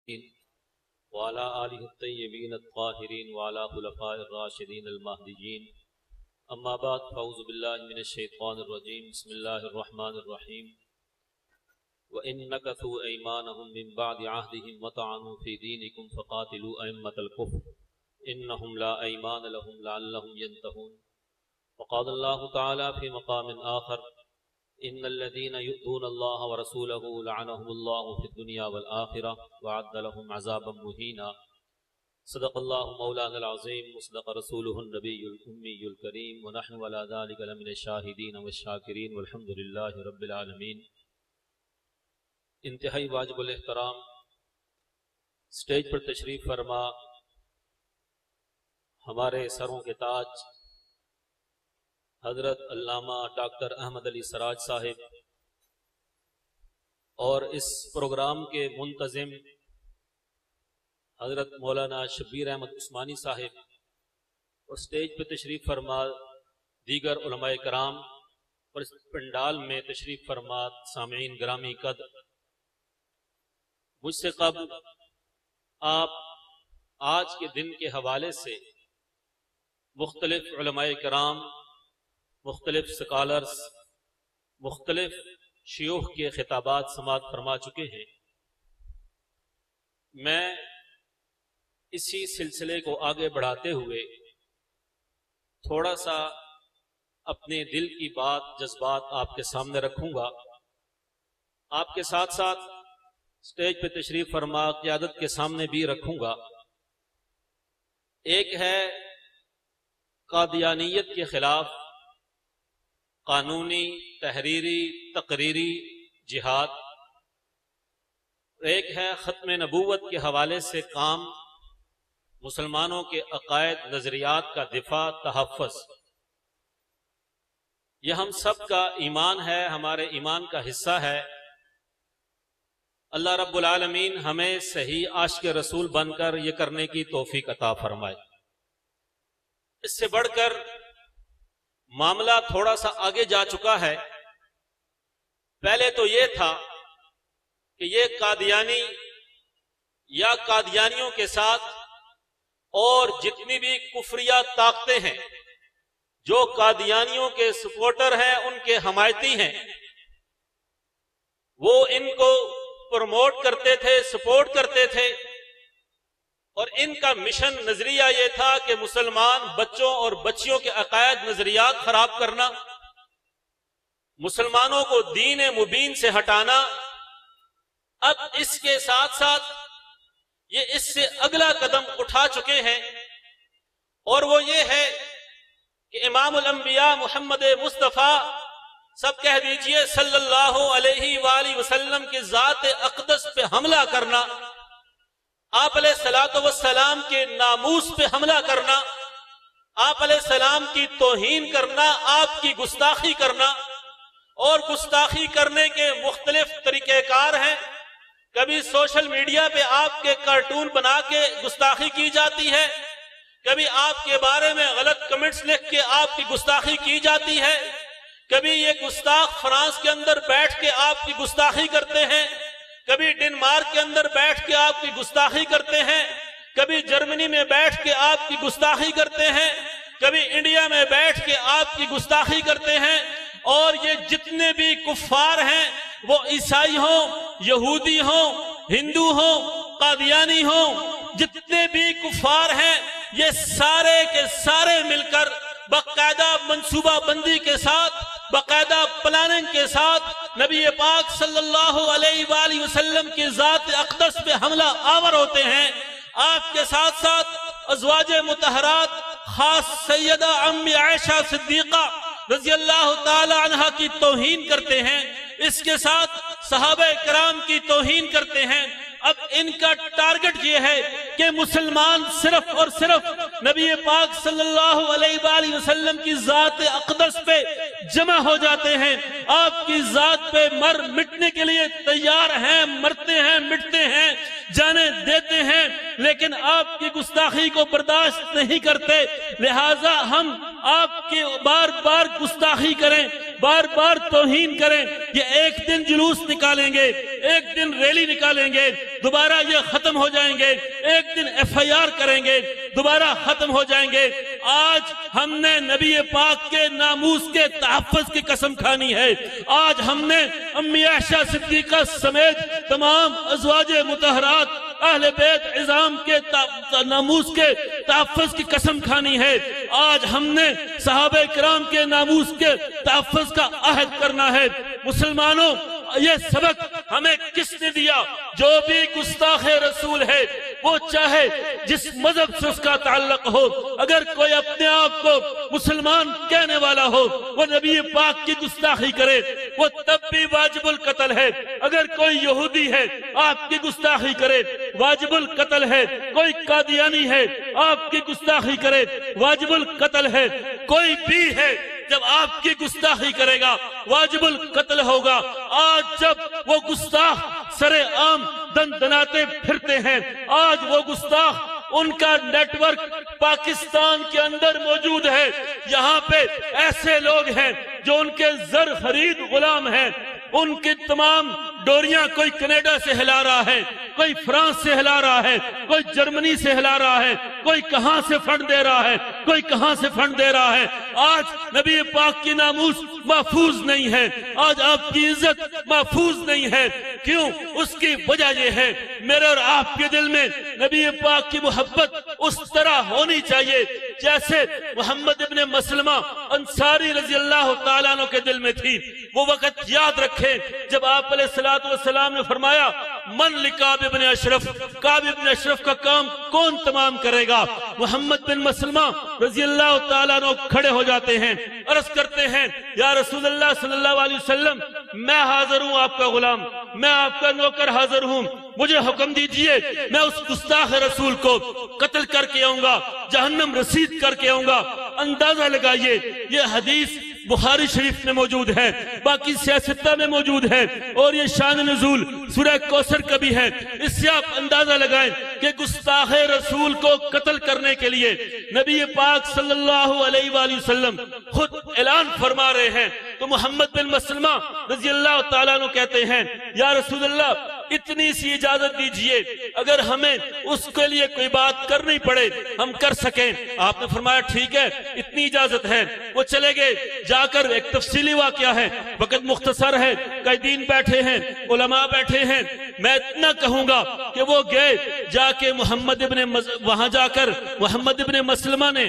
وعلى آله الطيبين الطاهرين وعلى خلفاء الراشدين المهديين أما بعد فأعوذ بالله من الشيطان الرجيم بسم الله الرحمن الرحيم وإن نكثوا أيمانهم من بعد عهدهم وطعنوا في دينكم فقاتلوا أئمة الكفر إنهم لا أيمان لهم لعلهم ينتهون وقال الله تعالى في مقام آخر إن الذين يؤذون الله ورسوله لعنهم الله في الدنيا والآخرة وأعد لهم عذابا مهينا صدق الله مولانا العظيم وصدق رسوله النبي الأمي الكريم ونحن على ذلك لمن الشاهدين والشاكرين والحمد لله رب العالمين۔ انتہائی واجب الاحترام سٹیج پر تشریف فرما ہمارے سروں کے تاج حضرت علامہ ڈاکٹر احمد علی سراج صاحب اور اس پروگرام کے منتظم حضرت مولانا شبیر احمد عثمانی صاحب اور سٹیج پہ تشریف فرما دیگر علماء کرام اور اس پنڈال میں تشریف فرما سامعین گرامی قدر، مجھ سے قبل آپ آج کے دن کے حوالے سے مختلف علماء کرام، مختلف سکالرز، مختلف شیوخ کے خطابات سماعت فرما چکے ہیں۔ میں اسی سلسلے کو آگے بڑھاتے ہوئے تھوڑا سا اپنے دل کی بات، جذبات آپ کے سامنے رکھوں گا۔ آپ کے ساتھ ساتھ سٹیج پہ تشریف فرما قیادت کے سامنے بھی رکھوں گا۔ ایک ہے قادیانیت کے خلاف قانونی، تحریری، تقریری جہاد، ایک ہے ختم نبوت کے حوالے سے کام، مسلمانوں کے عقائد، نظریات کا دفاع، تحفظ۔ یہ ہم سب کا ایمان ہے، ہمارے ایمان کا حصہ ہے۔ اللہ رب العالمین ہمیں صحیح عاشق رسول بن کر یہ کرنے کی توفیق عطا فرمائے۔ اس سے بڑھ کر معاملہ تھوڑا سا آگے جا چکا ہے۔ پہلے تو یہ تھا کہ یہ قادیانی یا قادیانیوں کے ساتھ اور جتنی بھی کفریہ طاقتیں ہیں جو قادیانیوں کے سپورٹر ہیں، ان کے حمایتی ہیں، وہ ان کو پروموٹ کرتے تھے، سپورٹ کرتے تھے، اور ان کا مشن، نظریہ یہ تھا کہ مسلمان بچوں اور بچیوں کے عقائد، نظریات خراب کرنا، مسلمانوں کو دین مبین سے ہٹانا۔ اب اس کے ساتھ ساتھ یہ اس سے اگلا قدم اٹھا چکے ہیں، اور وہ یہ ہے کہ امام الانبیاء محمد مصطفیٰ، سب کہہ دیجئے صلی اللہ علیہ وآلہ وسلم کے ذات اقدس پہ حملہ کرنا، آپ علیہ السلام کے ناموس پہ حملہ کرنا، آپ علیہ السلام کی توہین کرنا، آپ کی گستاخی کرنا، اور گستاخی کرنے کے مختلف طریقہ کار ہیں۔ کبھی سوشل میڈیا پہ آپ کے کارٹون بنا کے گستاخی کی جاتی ہے، کبھی آپ کے بارے میں غلط کمنٹس لکھ کے آپ کی گستاخی کی جاتی ہے، کبھی یہ گستاخ فرانس کے اندر بیٹھ کے آپ کی گستاخی کرتے ہیں، کبھی ڈنمارک کے اندر بیٹھ کے آپ کی گستاخی کرتے ہیں، کبھی جرمنی میں بیٹھ کے آپ کی گستاخی کرتے ہیں، کبھی انڈیا میں بیٹھ کے آپ کی گستاخی کرتے ہیں۔ اور یہ جتنے بھی کفار ہیں، وہ عیسائی ہوں، یہودی ہوں، ہندو ہوں، قادیانی ہوں، جتنے بھی کفار ہیں، یہ سارے کے سارے مل کر باقاعدہ منصوبہ بندی کے ساتھ، باقاعدہ پلاننگ کے ساتھ نبی پاک صلی اللہ علیہ وآلہ وسلم کی ذات اقدس پہ حملہ آور ہوتے ہیں۔ آپ کے ساتھ ساتھ ازواج مطہرات، خاص سیدہ ام عائشہ صدیقہ رضی اللہ تعالی عنہ کی توہین کرتے ہیں، اس کے ساتھ صحابہ کرام کی توہین کرتے ہیں۔ اب ان کا ٹارگٹ یہ ہے کہ مسلمان صرف اور صرف نبی پاک صلی اللہ علیہ وآلہ وسلم کی ذات اقدس پہ جمع ہو جاتے ہیں، آپ کی ذات پہ مٹنے کے لیے تیار ہیں، مرتے ہیں، مٹتے ہیں، جانیں دیتے ہیں، لیکن آپ کی گستاخی کو برداشت نہیں کرتے۔ لہٰذا ہم آپ کی بار بار گستاخی کریں، بار بار توہین کریں، یہ ایک دن جلوس نکالیں گے، ایک دن ریلی نکالیں گے، دوبارہ یہ ختم ہو جائیں گے، ایک دن FIR کریں گے، دوبارہ ختم ہو جائیں گے۔ آج ہم نے نبی پاک کے ناموس کے تحفظ کی قسم کھانی ہے۔ آج ہم نے امی عائشہ صدیقہ سمیت تمام ازواج مطہرات اہل بیت عظام کے ناموس کے تحفظ کی قسم کھانی ہے۔ آج ہم نے صحابہ کرام کے ناموس کے تحفظ کا عہد کرنا ہے۔ مسلمانوں، یہ سبق ہمیں کس نے دیا؟ جو بھی گستاخ رسول ہے، وہ چاہے جس مذہب سے اس کا تعلق ہو، اگر کوئی اپنے آپ کو مسلمان کہنے والا ہو، وہ نبی پاک کی گستاخی کرے، وہ تب بھی واجب القتل ہے۔ اگر کوئی یہودی ہے، آپ کی گستاخی کرے، واجب القتل ہے۔ کوئی قادیانی ہے، آپ کی گستاخی کرے، واجب القتل ہے۔ کوئی بھی ہے، جب آپ کی گستاخی کرے گا واجب القتل ہوگا۔ آج جب وہ گستاخ سر عام دندناتے پھرتے ہیں، آج وہ گستاخ، ان کا نیٹ ورک پاکستان کے اندر موجود ہے۔ یہاں پہ ایسے لوگ ہیں جو ان کے زر خرید غلام ہیں، ان کی تمام ڈوریاں کوئی کینیڈا سے ہلا رہا ہے، کوئی فرانس سے ہلا رہا ہے، کوئی جرمنی سے ہلا رہا ہے، کوئی کہاں سے فنڈ دے رہا ہے، کوئی کہاں سے فنڈ دے رہا ہے۔ آج نبی پاک کی ناموس محفوظ نہیں ہے، آج آپ کی عزت محفوظ نہیں ہے۔ کیوں؟ اس کی وجہ یہ ہے، میرے اور آپ کے دل میں نبی پاک کی محبت اس طرح ہونی چاہیے جیسے محمد ابن مسلمہ انصاری رضی اللہ تعالیٰ عنہ کے دل میں تھی۔ وہ وقت یاد رکھیں جب آپ علیہ السلام نے فرمایا، من لکعب ابن اشرف، کعب ابن اشرف کا کام کون تمام کرے گا؟ محمد بن مسلمہ رضی اللہ تعالیٰ عنہ کھڑے ہو جاتے ہیں، عرض کرتے ہیں، یا رسول اللہ صلی اللہ علیہ وسلم، میں حاضر ہوں، آپ کا غلام، میں آپ کا نوکر حاضر ہوں، مجھے حکم دیجئے، میں اس گستاخ رسول کو قتل کر کے آؤں گا، جہنم رسید کر کے آؤں گا۔ اندازہ لگائیے، یہ حدیث بخاری شریف میں موجود ہے، باقی سیاستہ میں موجود ہے، اور یہ شان نزول سورہ کوثر کا بھی ہے۔ اس سے آپ اندازہ لگائیں کہ گستاخ رسول کو قتل کرنے کے لیے نبی پاک صلی اللہ علیہ وآلہ وسلم خود اعلان فرما رہے ہیں۔ تو محمد بن مسلمہ رضی اللہ تعالیٰ عنہ کہتے ہیں، یا رسول اللہ، اتنی سی اجازت دیجئے، اگر ہمیں اس کے لیے کوئی بات کرنی پڑے ہم کر سکیں۔ آپ نے فرمایا ٹھیک ہے، اتنی اجازت ہے۔ وہ چلے گئے، جا کر ایک تفصیلی واقعہ ہے، وقت مختصر ہے، قائدین بیٹھے ہیں، علماء بیٹھے ہیں، میں اتنا کہوں گا کہ وہ گئے، جا کے وہاں جا کر محمد ابن مسلمہ نے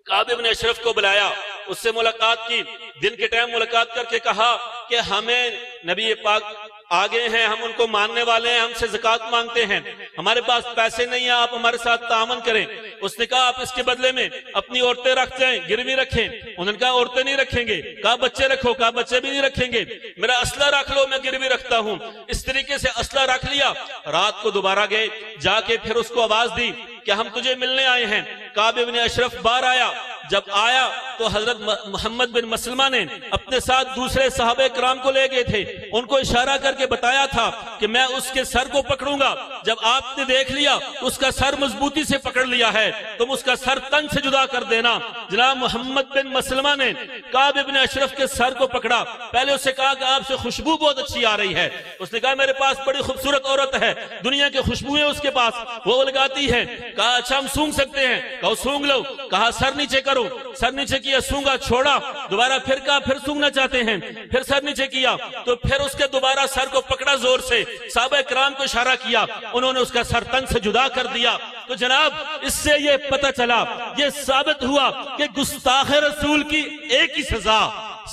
کعب ابن اشرف کو بلایا، اس سے ملاقات کی، دن کے ٹائم ملاقات کر کے کہا کہ ہمیں نبی پاک آگے ہیں، ہم ان کو ماننے والے ہیں، ہم سے زکوٰۃ مانگتے ہیں، ہمارے پاس پیسے نہیں ہیں، آپ ہمارے ساتھ تعاون کریں۔ اس نے کہا آپ اس کے بدلے میں اپنی عورتیں رکھ جائیں، گروی رکھیں۔ انہوں نے کہا عورتیں نہیں رکھیں گے، کہا بچے رکھو، کہا بچے بھی نہیں رکھیں گے، میرا اسلحہ رکھ لو، میں گروی رکھتا ہوں۔ اس طریقے سے اسلحہ رکھ لیا۔ رات کو دوبارہ گئے، جا کے پھر اس کو آواز دی کہ ہم تجھے ملنے آئے ہیں۔ کعب ابن اشرف باہر آیا، جب آیا تو حضرت محمد بن مسلمہ نے اپنے ساتھ دوسرے صحابہ کرام کو لے گئے تھے، ان کو اشارہ کر کے بتایا تھا کہ میں اس کے سر کو پکڑوں گا، جب آپ نے دیکھ لیا اس کا سر مضبوطی سے پکڑ لیا ہے، تم اس کا سر تن سے جدا کر دینا۔ جناب محمد بن مسلمہ نے کعب ابن اشرف کے سر کو پکڑا، پہلے اس سے کہا کہ آپ سے خوشبو بہت اچھی آ رہی ہے۔ اس نے کہا میرے پاس بڑی خوبصورت عورت ہے، دنیا کے خوشبوئیں اس کے پاس، وہ لگاتی ہے۔ کہا اچھا ہم سونگ سکتے ہیں، کہا سونگ لو، کہا سر نیچے کرو، سر نیچے کیا، سونگا، چھوڑا، دوبارہ پھر کہا پھر سونگنا چاہتے ہیں، پھر سر نیچے کیا، تو پھر اس کے دوبارہ سر کو پکڑا زور سے، صحابہ کرام کو اشارہ کیا، انہوں نے اس کا سر تن سے جدا کر دیا۔ تو جناب اس سے یہ پتہ چلا، یہ ثابت ہوا کہ گستاخ رسول کی ایک ہی سزا،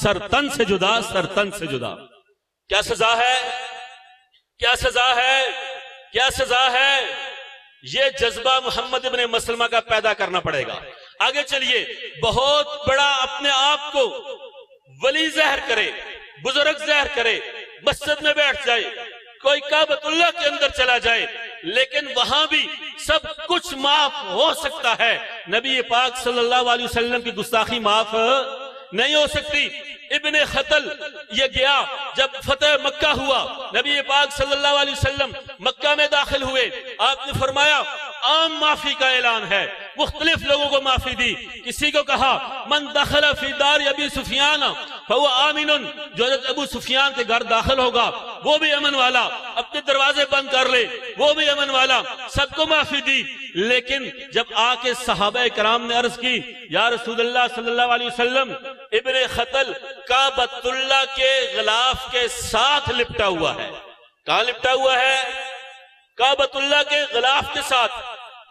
سر تن سے جدا، سر تن سے جدا۔ کیا سزا ہے؟ کیا سزا ہے؟ کیا سزا ہے؟ یہ جذبہ محمد ابن مسلمہ کا پیدا کرنا پڑے گا۔ آگے چلیے، بہت بڑا اپنے آپ کو ولی ظاہر کرے، بزرگ ظاہر کرے، مسجد میں بیٹھ جائے، کوئی کعبۃ اللہ کے اندر چلا جائے، لیکن وہاں بھی سب کچھ معاف ہو سکتا ہے، نبی پاک صلی اللہ علیہ وسلم کی گستاخی معاف نہیں ہو سکتی۔ ابن خطل یہ گیا، جب فتح مکہ ہوا، نبی پاک صلی اللہ علیہ وسلم مکہ میں داخل ہوئے، آپ نے فرمایا عام معافی کا اعلان ہے، مختلف لوگوں کو معافی دی۔ کسی کو کہا من دخل فی دار ابی سفیان فهو آمن، جو حضرت ابو سفیان کے گھر داخل ہوگا وہ بھی امن والا، اپنے دروازے بند کر لے وہ بھی امن والا، سب کو معافی دی۔ لیکن جب آ کے صحابہ کرام نے عرض کی یا رسول اللہ صلی اللہ علیہ وسلم ابن خطل کعبۃ اللہ کے غلاف کے ساتھ لپٹا ہوا ہے، کہاں لپٹا ہوا ہے؟ کعبۃ اللہ کے غلاف کے ساتھ۔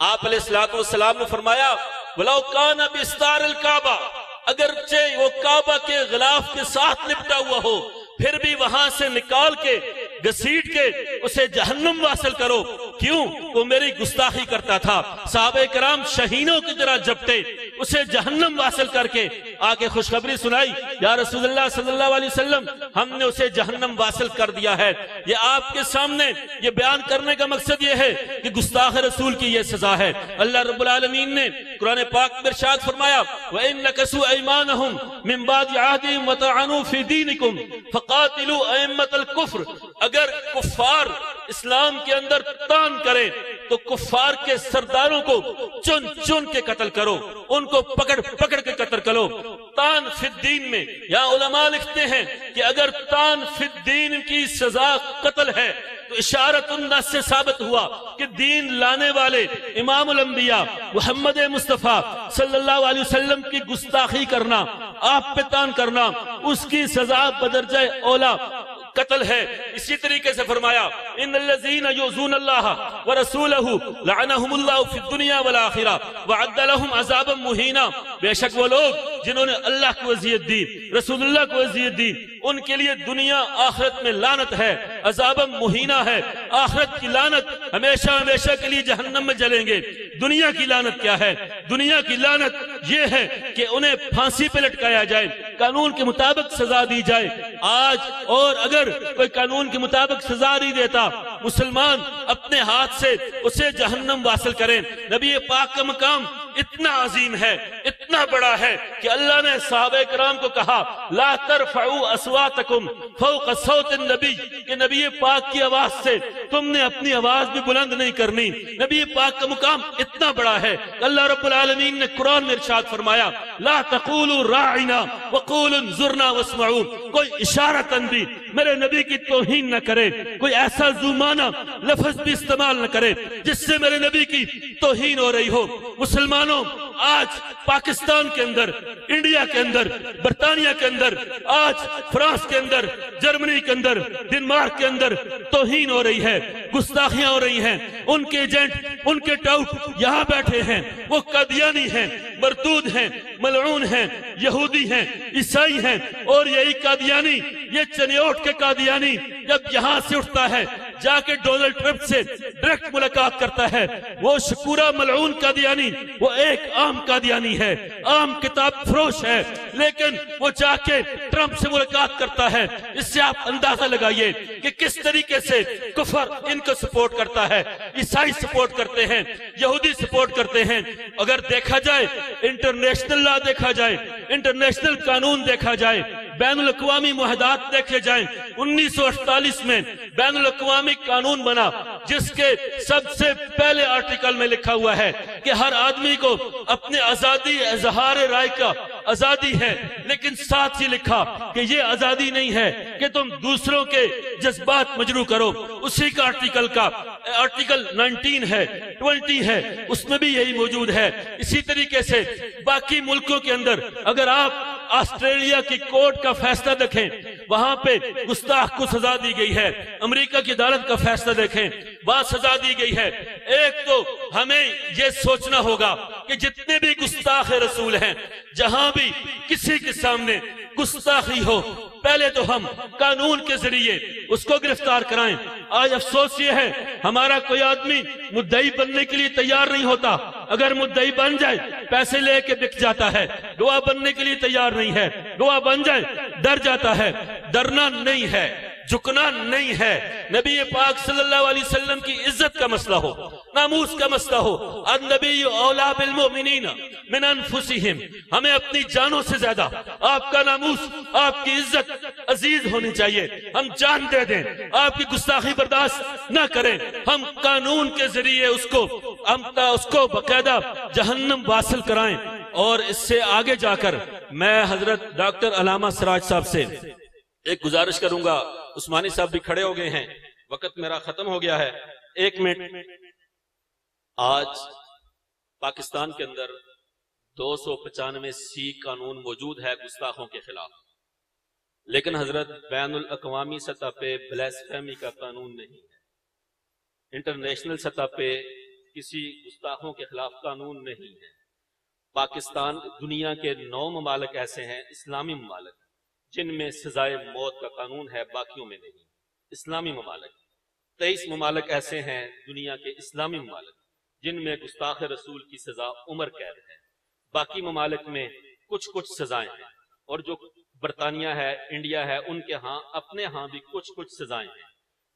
آپ علیہ الصلوۃ والسلام نے فرمایا وَلَوْ كَانَ بِاسْتَارِ الْكَعْبَةِ، اگرچہ وہ کعبہ کے غلاف کے ساتھ لپٹا ہوا ہو پھر بھی وہاں سے نکال کے گھسیٹ کے اسے جہنم واصل کرو، کیوں؟ وہ میری گستاخی کرتا تھا۔ صحابہ کرام شہینوں کی طرح جپٹے اسے جہنم واصل کر کے آگے خوشخبری سنائی یا رسول اللہ صلی اللہ علیہ وسلم ہم نے اسے جہنم واصل کر دیا ہے۔ یہ آپ کے سامنے یہ بیان کرنے کا مقصد یہ ہے کہ گستاخ رسول کی یہ سزا ہے۔ اللہ رب العالمین نے قرآن پاک میں ارشاد فرمایا وَإِن نَكَثُوا أَيْمَانَهُمْ مِن بَعْدِ عَهْدِهِمْ وَطَعَنُوا فِي دِينِكُمْ فَقَاتِلُوا أَئِمَّةَ الْكُفْرِ، اگر کفار اسلام کے اندر تان کریں تو کفار کے سرداروں کو چن چن کے قتل کرو، ان کو پکڑ پکڑ کے قتل کرو۔ تان فی الدین میں یا علماء لکھتے ہیں کہ اگر تان فی الدین کی سزا قتل ہے تو اشارت الناس سے ثابت ہوا کہ دین لانے والے امام الانبیاء محمد مصطفیٰ صلی اللہ علیہ وسلم کی گستاخی کرنا، آپ پہ تان کرنا، اس کی سزا بدرجہ اولا قتل ہے۔ اسی طریقے سے فرمایا ان الذین یؤذون اللہ ورسولہ لعنہم اللہ فی الدنیا والآخرہ وعد لہم عذابا مہینا، بے شک وہ لوگ جنہوں نے اللہ کو اذیت دی، رسول اللہ کو اذیت دی، ان کے لیے دنیا آخرت میں لعنت ہے، عذابا مہینا ہے، آخرت کی لعنت ہمیشہ ہمیشہ کے لیے جہنم میں جلیں گے۔ دنیا کی لعنت کیا ہے؟ دنیا کی لعنت یہ ہے کہ انہیں پھانسی پہ لٹکایا جائے، قانون کے مطابق سزا دی جائے۔ آج اور اگر کوئی قانون کے مطابق سزا نہیں دیتا، مسلمان اپنے ہاتھ سے اسے جہنم واصل کریں۔ نبی پاک کا مقام اتنا عظیم ہے، اتنا بڑا ہے کہ اللہ نے صحابہ کرام کو کہا لا ترفعوا اصواتکم فوق صوت النبی، کہ نبی پاک کی آواز سے تم نے اپنی آواز بھی بلند نہیں کرنی۔ نبی پاک کا مقام اتنا بڑا ہے، اللہ رب العالمین نے قرآن میں ارشاد فرمایا لا تقولوا راعنا وقولوا انظرنا واسمعوا، کوئی اشارتاً بھی میرے نبی کی توہین نہ کرے، کوئی ایسا زمانہ لفظ بھی استعمال نہ کرے جس سے میرے نبی کی توہین ہو رہی ہو۔ مسلمانوں آج پاکستان کے اندر، انڈیا کے اندر، برطانیہ کے اندر، آج فرانس کے اندر، جرمنی کے اندر، ڈنمارک کے اندر توہین ہو رہی ہے، گستاخیاں ہو رہی ہیں۔ ان کے ایجنٹ، ان کے ٹاؤٹ یہاں بیٹھے ہیں، وہ قادیانی ہیں، مردود ہیں، ملعون ہیں، یہودی ہیں، عیسائی ہیں، اور یہی قادیانی، یہ چنیوٹ کے قادیانی جب یہاں سے اٹھتا ہے جا کے ڈونلڈ ٹرمپ سے ڈائریکٹ ملاقات کرتا ہے، وہ شکورہ ملعون قادیانی وہ ایک عام قادیانی ہے، عام کتاب فروش ہے، لیکن وہ جا کے ٹرمپ سے ملاقات کرتا ہے۔ اس سے آپ اندازہ لگائیے کہ کس طریقے سے کفر ان کو سپورٹ کرتا ہے، عیسائی سپورٹ کرتے ہیں، یہودی سپورٹ کرتے ہیں۔ اگر دیکھا جائے انٹرنیشنل لا دیکھا جائے، انٹرنیشنل قانون دیکھا جائے، بین الاقوامی معاہدات دیکھے جائیں، 1948 میں بین الاقوامی قانون بنا جس کے سب سے پہلے آرٹیکل میں لکھا ہوا ہے کہ ہر آدمی کو اپنے آزادی اظہار رائے کا آزادی ہے، لیکن ساتھ ہی لکھا کہ یہ آزادی نہیں ہے کہ تم دوسروں کے جذبات مجروح کرو۔ اسی کا آرٹیکل 19 ہے، 20 ہے، اس میں بھی یہی موجود ہے۔ اسی طریقے سے باقی ملکوں کے اندر اگر آپ آسٹریلیا کی کورٹ کا فیصلہ دیکھیں، وہاں پہ گستاخ کو سزا دی گئی ہے۔ امریکہ کی عدالت کا فیصلہ دیکھیں، وہاں سزا دی گئی ہے۔ ایک تو ہمیں یہ سوچنا ہوگا کہ جتنے بھی گستاخ رسول ہیں، جہاں بھی کسی کے سامنے گستاخی ہو، پہلے تو ہم قانون کے ذریعے اس کو گرفتار کرائیں۔ آج افسوس یہ ہے ہمارا کوئی آدمی مدعی بننے کے لیے تیار نہیں ہوتا، اگر مدعی بن جائے پیسے لے کے بک جاتا ہے، گواہ بننے کے لیے تیار نہیں ہے، گواہ بن جائے ڈر جاتا ہے۔ ڈرنا نہیں ہے، جھکنا نہیں ہے۔ نبی پاک صلی اللہ علیہ وسلم کی عزت کا مسئلہ ہو، ناموس کا مسئلہ ہو، النبی اولا بالمؤمنین من انفسہم، ہمیں اپنی جانوں سے زیادہ آپ کا ناموس، آپ کی عزت عزیز ہونی چاہیے. ہم جان دے دیں، آپ کی گستاخی برداشت نہ کریں. ہم قانون کے ذریعے اس کو باقاعدہ جہنم واصل کرائیں. اور اس سے آگے جا کر میں حضرت ڈاکٹر علامہ سراج صاحب سے ایک گزارش کروں گا. عثمانی صاحب بھی کھڑے ہو گئے ہیں، وقت میرا ختم ہو گیا ہے. 1 منٹ. آج پاکستان کے اندر 295 قانون موجود ہے گستاخوں کے خلاف، لیکن حضرت بین الاقوامی سطح پہ بلیسفیمی کا قانون نہیں ہے. انٹرنیشنل سطح پہ کسی گستاخوں کے خلاف قانون نہیں ہے. پاکستان دنیا کے 9 ممالک ایسے ہیں اسلامی ممالک جن میں سزائے موت کا قانون ہے، باقیوں میں نہیں. اسلامی ممالک 23 ممالک ایسے ہیں دنیا کے اسلامی ممالک جن میں گستاخ رسول کی سزا عمر قید ہے. باقی ممالک میں کچھ سزائیں ہیں، اور جو برطانیہ ہے، انڈیا ہے، ان کے ہاں اپنے ہاں بھی کچھ سزائیں ہیں.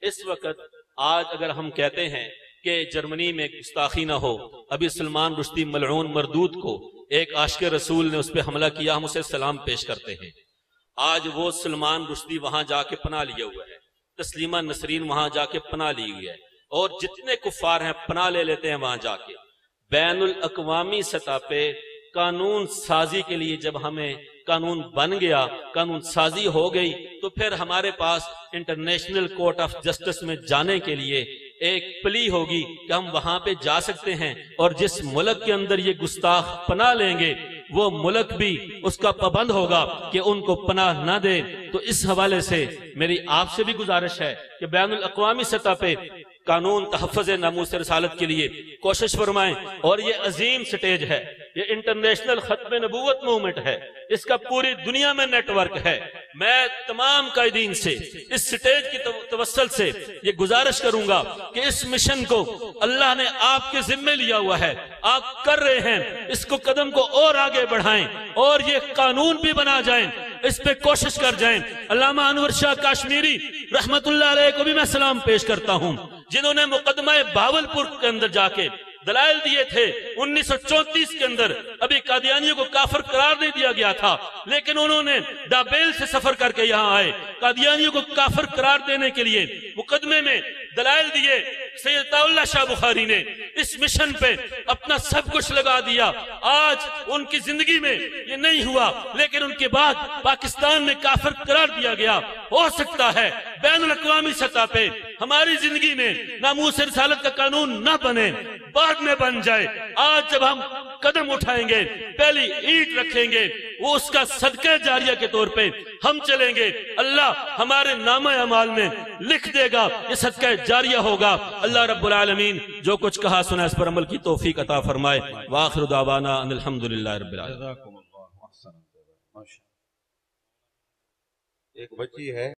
اس وقت آج اگر ہم کہتے ہیں کہ جرمنی میں گستاخی نہ ہو، ابھی سلمان رشدی ملعون مردود کو ایک عاشق رسول نے اس پہ حملہ کیا، ہم اسے سلام پیش کرتے ہیں. آج وہ سلمان رشدی وہاں جا کے پناہ لیے ہوا ہے، تسلیمہ نسرین وہاں جا کے پناہ لی ہوئی ہے، اور جتنے کفار ہیں پناہ لے لیتے ہیں وہاں جا کے. بین الاقوامی سطح پہ قانون سازی کے لیے جب ہمیں قانون بن گیا، قانون سازی ہو گئی، تو پھر ہمارے پاس انٹرنیشنل کورٹ آف جسٹس میں جانے کے لیے ایک پلی ہوگی کہ ہم وہاں پہ جا سکتے ہیں، اور جس ملک کے اندر یہ گستاخ پناہ لیں گے وہ ملک بھی اس کا پابند ہوگا کہ ان کو پناہ نہ دے. تو اس حوالے سے میری آپ سے بھی گزارش ہے کہ بین الاقوامی سطح پہ قانون تحفظ ناموس رسالت کے لیے کوشش فرمائیں. اور یہ عظیم سٹیج ہے، یہ انٹرنیشنل ختم نبوت موومنٹ ہے، اس کا پوری دنیا میں نیٹ ورک ہے. میں تمام قائدین سے اس سٹیج کی توسل سے یہ گزارش کروں گا کہ اس مشن کو اللہ نے آپ کے ذمے لیا ہوا ہے، آپ کر رہے ہیں، اس کو قدم کو اور آگے بڑھائیں، اور یہ قانون بھی بنا جائیں، اس پہ کوشش کر جائیں. علامہ انور شاہ کاشمیری رحمت اللہ علیہ کو بھی میں سلام پیش کرتا ہوں، جنہوں نے مقدمہ بہاولپور کے اندر جا کے دلائل دیے تھے. 1934 کے اندر ابھی قادیانیوں کو کافر قرار نہیں دیا گیا تھا، لیکن انہوں نے ڈابیل سے سفر کر کے یہاں آئے، قادیانیوں کو کافر قرار دینے کے لیے مقدمے میں دلائل دیے. سید عطا اللہ شاہ بخاری نے اس مشن پہ اپنا سب کچھ لگا دیا. آج ان کی زندگی میں یہ نہیں ہوا، لیکن ان کے بعد پاکستان میں کافر قرار دیا گیا. ہو سکتا ہے بین الاقوامی سطح پہ ہماری زندگی میں ناموس رسالت کا قانون نہ بنے، بعد میں بن جائے. آج جب ہم قدم اٹھائیں گے، پہلی اینٹ رکھیں گے، وہ اس کا صدقہ جاریہ کے طور پہ ہم چلیں گے. اللہ ہمارے نامہ اعمال میں لکھ دے گا، یہ صدقہ جاریہ ہوگا. اللہ رب العالمین جو کچھ کہا سنا اس پر عمل کی توفیق عطا فرمائے. وآخر دعوانا ان الحمدللہ رب العالمین. ایک بچی ہے